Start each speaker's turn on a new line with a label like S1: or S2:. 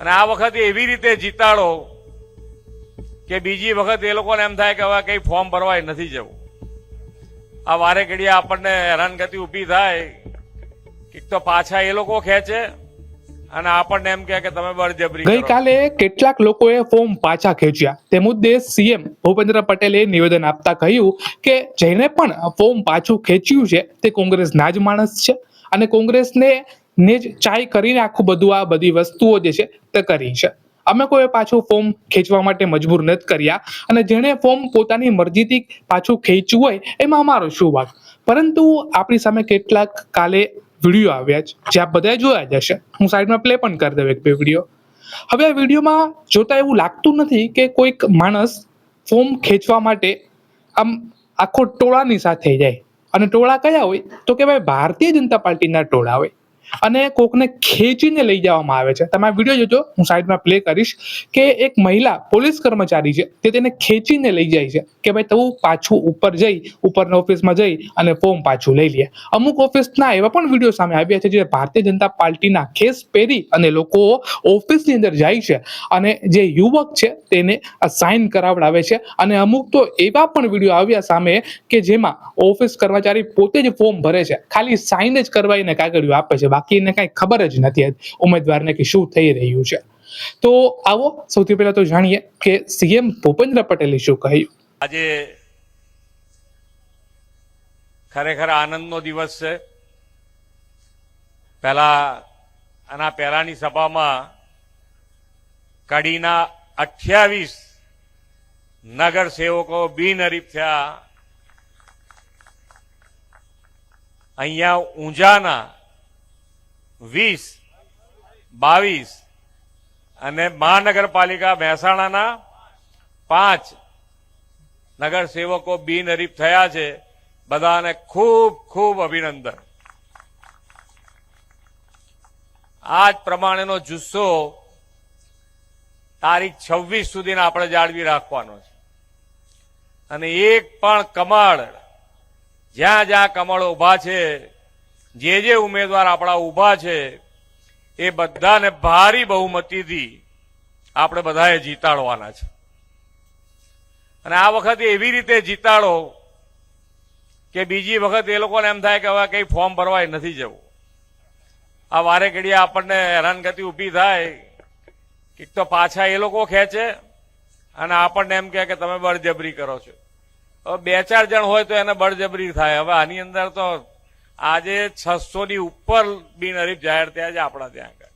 S1: અને આ વખતે એવી રીતે જીતાડો કે બીજી વખત એ લોકોને એમ થાય કે હવે કઈ ફોર્મ ભરવાય નથી જવું. આ વારે ઘડીએ આપણને હેરાનગતિ ઉભી થાય કે તો પાછા એ લોકો ખેંચે અને આપણને એમ કહે કે તમે બળજબરી કરો.
S2: ગઈકાલે કેટલાક લોકોએ ફોર્મ પાછા ખેંચ્યા. તે મુદ્દે સીએમ ભૂપેન્દ્ર પટેલે નિવેદન આપતા કહ્યું કે જેને પણ ફોર્મ પાછું ખેંચ્યું છે તે કોંગ્રેસના જ માણસ છે અને કોંગ્રેસને ને જ ચાય કરીને આખું બધું આ બધી વસ્તુઓ જે છે તે કરી છે. અમે કોઈ પાછું ફોર્મ ખેંચવા માટે મજબૂર નથી કર્યા અને જેણે ફોર્મ પોતાની મરજીથી પાછું ખેંચ્યું હોય એમાં અમારો શું વાંક. પરંતુ આપણી સામે કેટલાક કાલે વિડીયો આવ્યા છે જે આપ બધા જોયા જ હશે. હું સાઈડમાં પ્લે પણ કરી દઉં એક બે વિડીયો. હવે આ વિડીયોમાં જોતા એવું લાગતું નથી કે કોઈક માણસ ફોર્મ ખેંચવા માટે આમ આખો ટોળાની સાથે જાય અને ટોળા કયા હોય તો કે ભાઈ ભારતીય જનતા પાર્ટીના ટોળા હોય અને કોકને ખેંચીને લઈ જવામાં આવે છે. તમે આ વિડીયો જોજો, હું સાઈડમાં પ્લે કરીશ કે એક મહિલા પોલીસ કર્મચારી છે તે તેને ખેંચીને લઈ જાય છે કે ભાઈ તું પાછું ઉપરના ઓફિસમાં જઈ અને ફોર્મ પાછું લઈ લે. અમુક ઓફિસના એવા પણ વિડીયો સામે આવ્યા છે જે ભારતીય જનતા પાર્ટીના ખેસ પહેરી અને લોકો ઓફિસની અંદર જાય છે અને જે યુવક છે તેને સાઇન કરાવડાવે છે અને અમુક તો એવા પણ વિડીયો આવ્યા સામે કે જેમાં ઓફિસ કર્મચારી પોતે જ ફોર્મ ભરે છે, ખાલી સાઇન જ કરવાઈને કાગળિયું આપે છે, બાકી એને કઈ ખબર જ નથી ઉમેદવારને કે શું થઈ રહ્યું છે. તો આવો સૌથી પહેલા તો જાણીએ કે સીએમ ભૂપેન્દ્ર પટેલે શું કહ્યું.
S1: આજે ખરેખર આનંદનો દિવસ છે. આના પહેલાની સભામાં કડીના 28 નગર સેવકો બિનહરીફ થયા. અહીંયા ઊંઝાના 20, 22 અને મહાનગરપાલિકા મહેસાણાના 5 નગર સેવકો બિનહરીફ થયા છે. બધાને ખૂબ ખૂબ અભિનંદન. આ જ પ્રમાણેનો જુસ્સો તારીખ 26 સુધીના આપણે જાળવી રાખવાનો છે અને એક પણ કમળ જ્યાં જ્યાં કમળો ઉભા છે, જે ઉમેદવાર આપણા ઉભા છે એ બધાને ભારી બહુમતીથી આપણે બધાએ જીતાડવાના છે. અને આ વખતે એવી રીતે જીતાડો કે બીજી વખત એ લોકોને એમ થાય કે હવે કઈ ફોર્મ ભરવાય નથી જવું. આ વારે ઘડીએ આપણને હેરાનગતિ ઉભી થાય કે તો પાછા એ લોકો ખેંચે અને આપણને એમ કહે કે તમે બળજબરી કરો છો. હવે 2-4 જણ હોય તો એને બળજબરી થાય. હવે આની અંદર તો આજે 600 ની ઉપર બિનહરીફ જાહેર થયા છે આપણા ત્યાં આગળ.